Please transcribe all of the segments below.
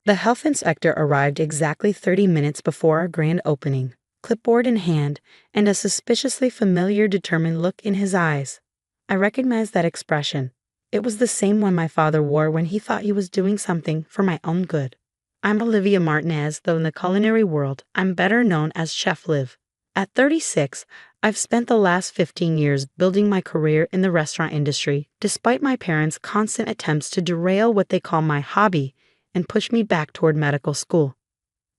The health inspector arrived exactly 30 minutes before our grand opening, clipboard in hand, and a suspiciously familiar, determined look in his eyes. I recognized that expression. It was the same one my father wore when he thought he was doing something for my own good. I'm Olivia Martinez, though in the culinary world, I'm better known as Chef Liv. At 36, I've spent the last 15 years building my career in the restaurant industry, despite my parents' constant attempts to derail what they call my hobby and push me back toward medical school.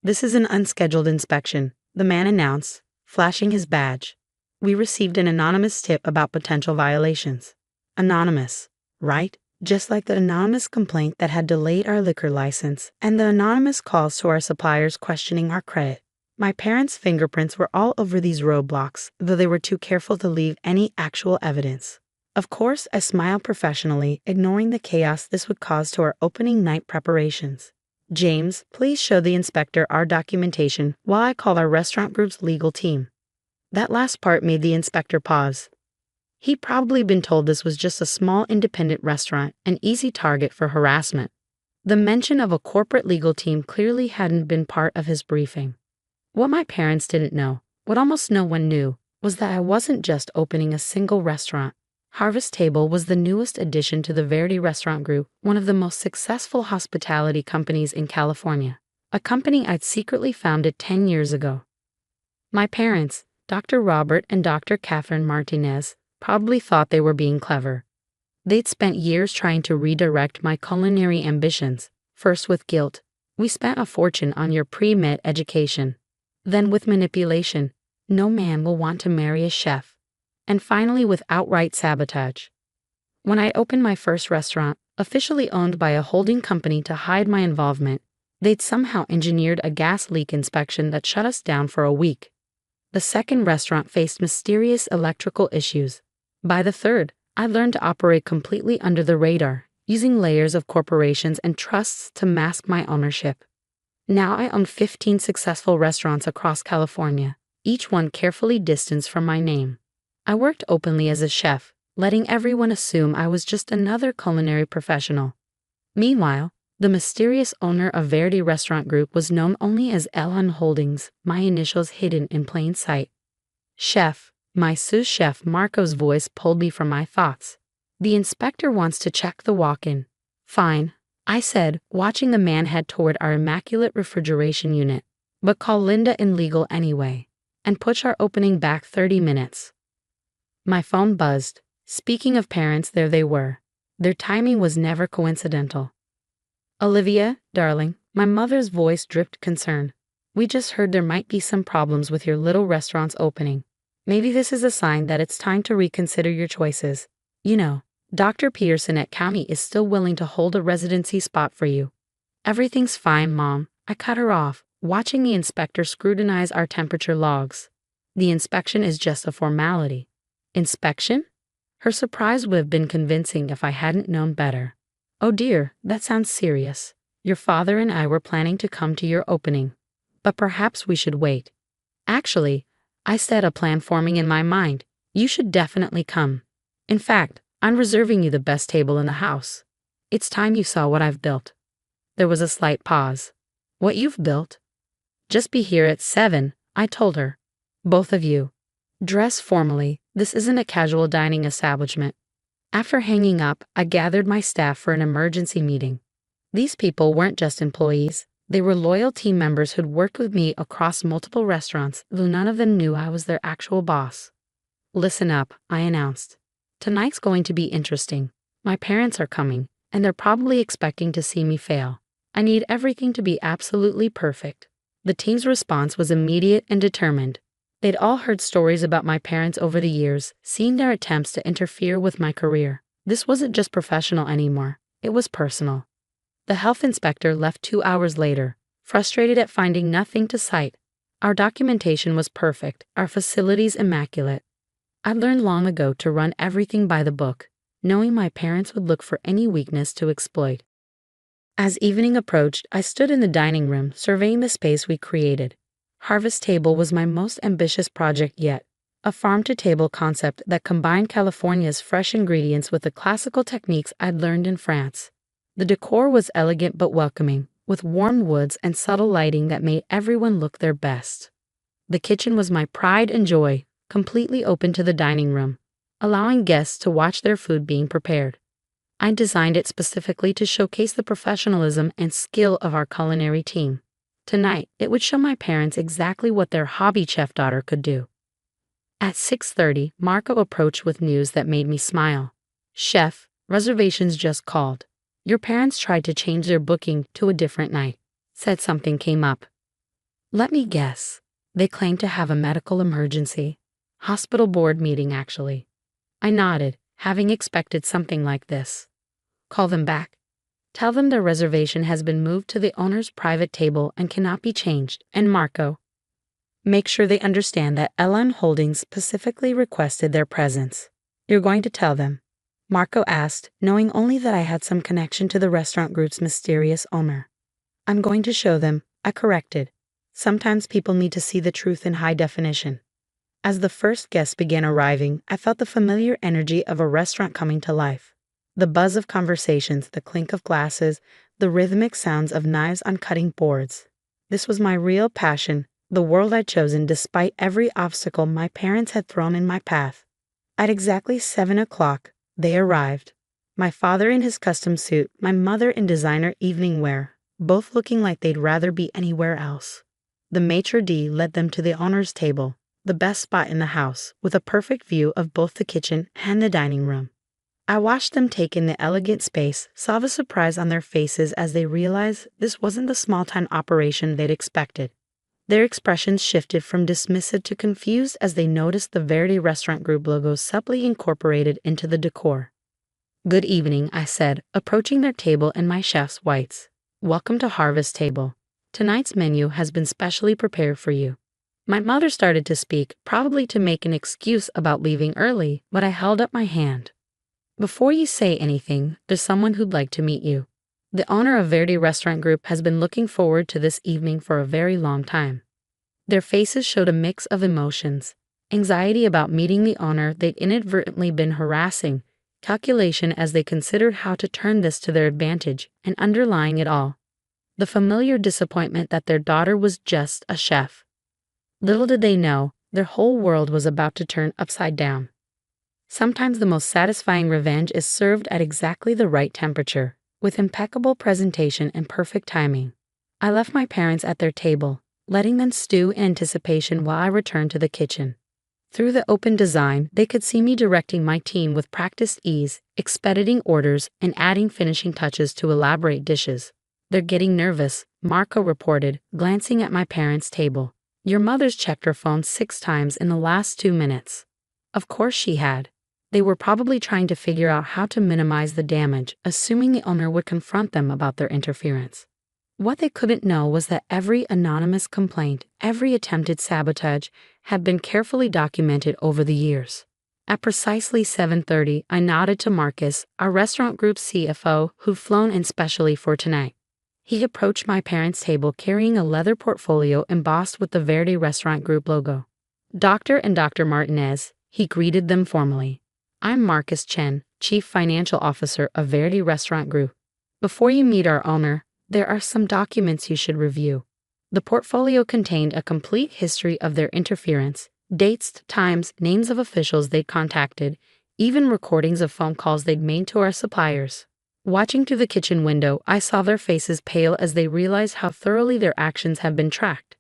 This is an unscheduled inspection, the man announced, flashing his badge. We received an anonymous tip about potential violations. Anonymous, right? Just like the anonymous complaint that had delayed our liquor license and the anonymous calls to our suppliers questioning our credit. My parents' fingerprints were all over these roadblocks, though they were too careful to leave any actual evidence. Of course, I smiled professionally, ignoring the chaos this would cause to our opening night preparations. James, please show the inspector our documentation while I call our restaurant group's legal team. That last part made the inspector pause. He'd probably been told this was just a small independent restaurant, an easy target for harassment. The mention of a corporate legal team clearly hadn't been part of his briefing. What my parents didn't know, what almost no one knew, was that I wasn't just opening a single restaurant. Harvest Table was the newest addition to the Verdi Restaurant Group, one of the most successful hospitality companies in California, a company I'd secretly founded 10 years ago. My parents, Dr. Robert and Dr. Catherine Martinez, probably thought they were being clever. They'd spent years trying to redirect my culinary ambitions, first with guilt. We spent a fortune on your pre-med education. Then with manipulation. No man will want to marry a chef. And finally with outright sabotage. When I opened my first restaurant, officially owned by a holding company to hide my involvement, they'd somehow engineered a gas leak inspection that shut us down for a week. The second restaurant faced mysterious electrical issues. By the third, I learned to operate completely under the radar, using layers of corporations and trusts to mask my ownership. Now I own 15 successful restaurants across California, each one carefully distanced from my name. I worked openly as a chef, letting everyone assume I was just another culinary professional. Meanwhile, the mysterious owner of Verdi Restaurant Group was known only as Elon Holdings, my initials hidden in plain sight. Chef, my sous chef Marco's voice pulled me from my thoughts. The inspector wants to check the walk-in. Fine, I said, watching the man head toward our immaculate refrigeration unit. But call Linda in legal anyway, and push our opening back 30 minutes. My phone buzzed. Speaking of parents, there they were. Their timing was never coincidental. Olivia, darling, my mother's voice dripped concern. We just heard there might be some problems with your little restaurant's opening. Maybe this is a sign that it's time to reconsider your choices. You know, Dr. Peterson at County is still willing to hold a residency spot for you. Everything's fine, Mom. I cut her off, watching the inspector scrutinize our temperature logs. The inspection is just a formality. Inspection? Her surprise would have been convincing if I hadn't known better. Oh dear, that sounds serious. Your father and I were planning to come to your opening. But perhaps we should wait. Actually, I set a plan forming in my mind. You should definitely come. In fact, I'm reserving you the best table in the house. It's time you saw what I've built. There was a slight pause. What you've built? Just be here at 7, I told her. Both of you. Dress formally. This isn't a casual dining establishment. After hanging up, I gathered my staff for an emergency meeting. These people weren't just employees. They were loyal team members who'd worked with me across multiple restaurants, though none of them knew I was their actual boss. Listen up, I announced. Tonight's going to be interesting. My parents are coming, and they're probably expecting to see me fail. I need everything to be absolutely perfect. The team's response was immediate and determined. They'd all heard stories about my parents over the years, seen their attempts to interfere with my career. This wasn't just professional anymore. It was personal. The health inspector left 2 hours later, frustrated at finding nothing to cite. Our documentation was perfect, our facilities immaculate. I learned long ago to run everything by the book, knowing my parents would look for any weakness to exploit. As evening approached, I stood in the dining room, surveying the space we created. Harvest Table was my most ambitious project yet, a farm-to-table concept that combined California's fresh ingredients with the classical techniques I'd learned in France. The decor was elegant but welcoming, with warm woods and subtle lighting that made everyone look their best. The kitchen was my pride and joy, completely open to the dining room, allowing guests to watch their food being prepared. I designed it specifically to showcase the professionalism and skill of our culinary team. Tonight, it would show my parents exactly what their hobby chef daughter could do. At 6:30, Marco approached with news that made me smile. "Chef, reservations just called. Your parents tried to change their booking to a different night. Said something came up." "Let me guess. They claim to have a medical emergency. Hospital board meeting, actually." I nodded, having expected something like this. "Call them back. Tell them their reservation has been moved to the owner's private table and cannot be changed. And Marco, make sure they understand that LN Holdings specifically requested their presence." "You're going to tell them?" Marco asked, knowing only that I had some connection to the restaurant group's mysterious owner. "I'm going to show them," I corrected. Sometimes people need to see the truth in high definition. As the first guests began arriving, I felt the familiar energy of a restaurant coming to life. The buzz of conversations, the clink of glasses, the rhythmic sounds of knives on cutting boards. This was my real passion, the world I'd chosen despite every obstacle my parents had thrown in my path. At exactly 7 o'clock, they arrived. My father in his custom suit, my mother in designer evening wear, both looking like they'd rather be anywhere else. The maitre d' led them to the owner's table, the best spot in the house, with a perfect view of both the kitchen and the dining room. I watched them take in the elegant space, saw the surprise on their faces as they realized this wasn't the small-time operation they'd expected. Their expressions shifted from dismissive to confused as they noticed the Verdi Restaurant Group logo subtly incorporated into the decor. "Good evening," I said, approaching their table in my chef's whites. "Welcome to Harvest Table. Tonight's menu has been specially prepared for you." My mother started to speak, probably to make an excuse about leaving early, but I held up my hand. "Before you say anything, there's someone who'd like to meet you. The owner of Verdi Restaurant Group has been looking forward to this evening for a very long time." Their faces showed a mix of emotions: anxiety about meeting the owner they'd inadvertently been harassing, calculation as they considered how to turn this to their advantage, and underlying it all, the familiar disappointment that their daughter was just a chef. Little did they know, their whole world was about to turn upside down. Sometimes the most satisfying revenge is served at exactly the right temperature, with impeccable presentation and perfect timing. I left my parents at their table, letting them stew in anticipation while I returned to the kitchen. Through the open design, they could see me directing my team with practiced ease, expediting orders, and adding finishing touches to elaborate dishes. "They're getting nervous," Marco reported, glancing at my parents' table. "Your mother's checked her phone 6 times in the last 2 minutes." Of course she had. They were probably trying to figure out how to minimize the damage, assuming the owner would confront them about their interference. What they couldn't know was that every anonymous complaint, every attempted sabotage, had been carefully documented over the years. At precisely 7:30, I nodded to Marcus, our restaurant group's CFO, who'd flown in specially for tonight. He approached my parents' table carrying a leather portfolio embossed with the Verdi Restaurant Group logo. "Dr. and Dr. Martinez," he greeted them formally. "I'm Marcus Chen, Chief Financial Officer of Verdi Restaurant Group. Before you meet our owner, there are some documents you should review." The portfolio contained a complete history of their interference, dates, times, names of officials they'd contacted, even recordings of phone calls they'd made to our suppliers. Watching through the kitchen window, I saw their faces pale as they realized how thoroughly their actions had been tracked.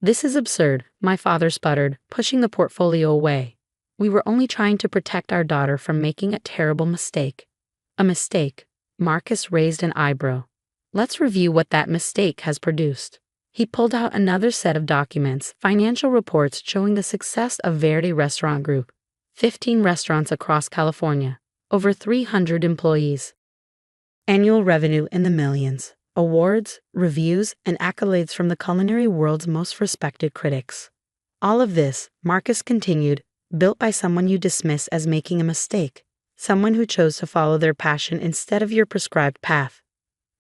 "This is absurd," my father sputtered, pushing the portfolio away. "We were only trying to protect our daughter from making a terrible mistake." "A mistake?" Marcus raised an eyebrow. "Let's review what that mistake has produced." He pulled out another set of documents, financial reports showing the success of Verdi Restaurant Group. 15 restaurants across California, over 300 employees. Annual revenue in the millions, awards, reviews, and accolades from the culinary world's most respected critics. All of this, Marcus continued, built by someone you dismiss as making a mistake, someone who chose to follow their passion instead of your prescribed path.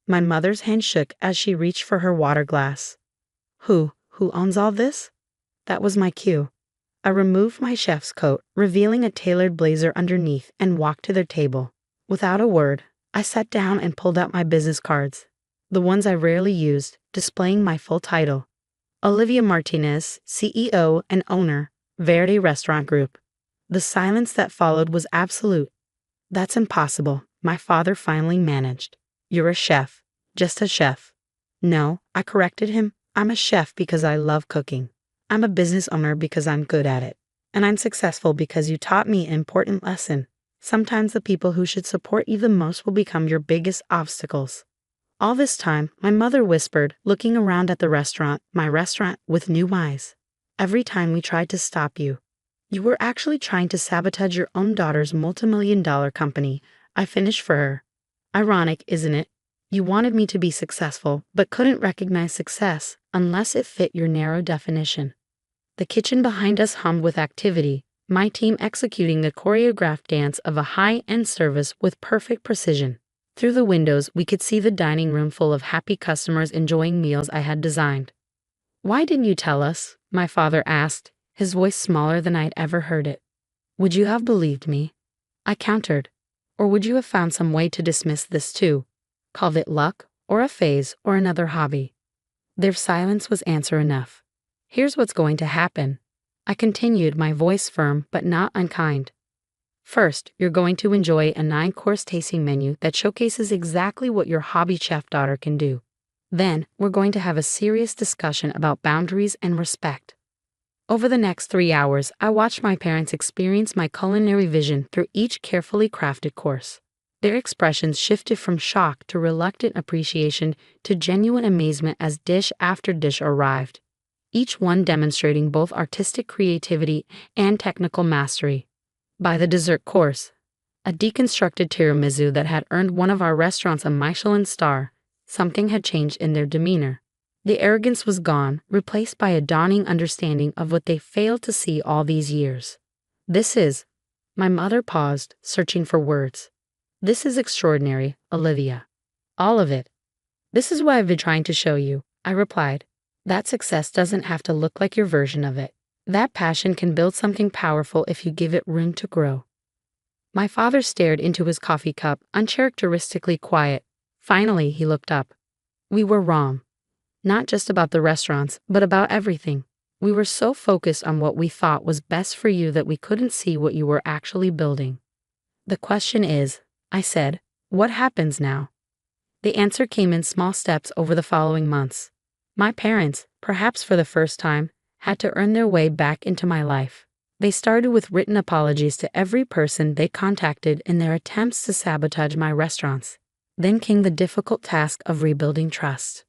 My mother's hand shook as she reached for her water glass. Who owns all this?" That was my cue. I removed my chef's coat, revealing a tailored blazer underneath, and walked to their table. Without a word, I sat down and pulled out my business cards. the ones I rarely used, displaying my full title. Olivia Martinez, CEO and owner, Verde Restaurant Group. The silence that followed was absolute. That's impossible, my father finally managed. You're a chef. Just a chef. No, I corrected him. I'm a chef because I love cooking. I'm a business owner because I'm good at it. And I'm successful because you taught me an important lesson. Sometimes the people who should support you the most will become your biggest obstacles. All this time, my mother whispered, looking around at the restaurant, my restaurant, with new eyes. Every time we tried to stop you, you were actually trying to sabotage your own daughter's multimillion-dollar company. I finished for her. Ironic, isn't it? You wanted me to be successful, but couldn't recognize success unless it fit your narrow definition. The kitchen behind us hummed with activity, my team executing the choreographed dance of a high-end service with perfect precision. Through the windows, we could see the dining room full of happy customers enjoying meals I had designed. Why didn't you tell us? My father asked, his voice smaller than I'd ever heard it. Would you have believed me? I countered. Or would you have found some way to dismiss this too? Called it luck, or a phase, or another hobby? Their silence was answer enough. Here's what's going to happen. I continued, my voice firm but not unkind. First, you're going to enjoy a 9-course tasting menu that showcases exactly what your hobby chef daughter can do. Then, we're going to have a serious discussion about boundaries and respect. Over the next 3 hours, I watched my parents experience my culinary vision through each carefully crafted course. Their expressions shifted from shock to reluctant appreciation to genuine amazement as dish after dish arrived, each one demonstrating both artistic creativity and technical mastery. By the dessert course, a deconstructed tiramisu that had earned one of our restaurants a Michelin star, something had changed in their demeanor. The arrogance was gone, replaced by a dawning understanding of what they failed to see all these years. My mother paused, searching for words. This is extraordinary, Olivia. All of it. This is what I've been trying to show you, I replied. That success doesn't have to look like your version of it. That passion can build something powerful if you give it room to grow. My father stared into his coffee cup, uncharacteristically quiet. Finally, he looked up. We were wrong. Not just about the restaurants, but about everything. We were so focused on what we thought was best for you that we couldn't see what you were actually building. The question is, I said, what happens now? The answer came in small steps over the following months. My parents, perhaps for the first time, had to earn their way back into my life. They started with written apologies to every person they contacted in their attempts to sabotage my restaurants. Then came the difficult task of rebuilding trust.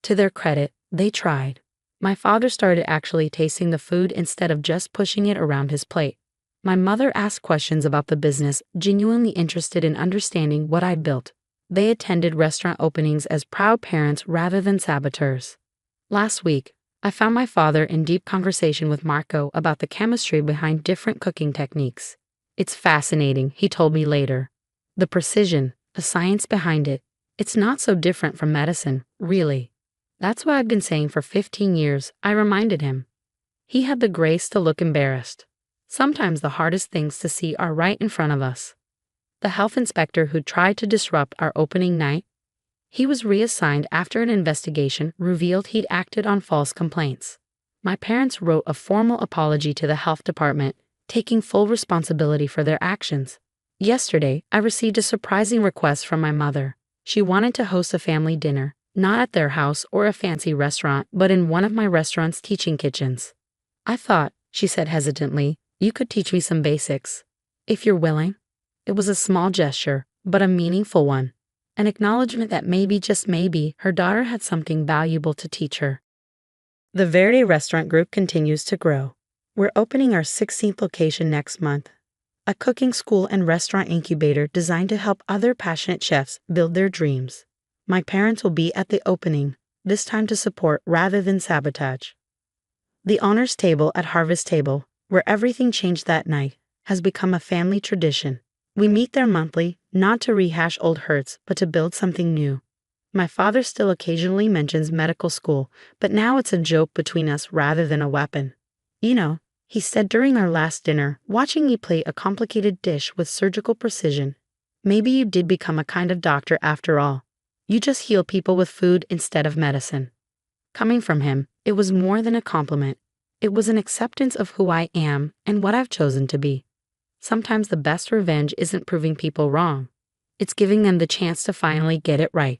To their credit, they tried. My father started actually tasting the food instead of just pushing it around his plate. My mother asked questions about the business, genuinely interested in understanding what I'd built. They attended restaurant openings as proud parents rather than saboteurs. Last week, I found my father in deep conversation with Marco about the chemistry behind different cooking techniques. It's fascinating, he told me later. The precision, the science behind it, it's not so different from medicine, really. That's what I've been saying for 15 years, I reminded him. He had the grace to look embarrassed. Sometimes the hardest things to see are right in front of us. The health inspector who tried to disrupt our opening night, he was reassigned after an investigation revealed he'd acted on false complaints. My parents wrote a formal apology to the health department, taking full responsibility for their actions. Yesterday, I received a surprising request from my mother. She wanted to host a family dinner, not at their house or a fancy restaurant, but in one of my restaurant's teaching kitchens. I thought, she said hesitantly, you could teach me some basics. If you're willing. It was a small gesture, but a meaningful one. An acknowledgement that maybe, just maybe, her daughter had something valuable to teach her. The Verde Restaurant Group continues to grow. We're opening our 16th location next month. A cooking school and restaurant incubator designed to help other passionate chefs build their dreams. My parents will be at the opening, this time to support rather than sabotage. The owner's table at Harvest Table, where everything changed that night, has become a family tradition. We meet there monthly, not to rehash old hurts, but to build something new. My father still occasionally mentions medical school, but now it's a joke between us rather than a weapon. You know, he said during our last dinner, watching me plate a complicated dish with surgical precision. Maybe you did become a kind of doctor after all. You just heal people with food instead of medicine." Coming from him, it was more than a compliment. It was an acceptance of who I am and what I've chosen to be. Sometimes the best revenge isn't proving people wrong. It's giving them the chance to finally get it right.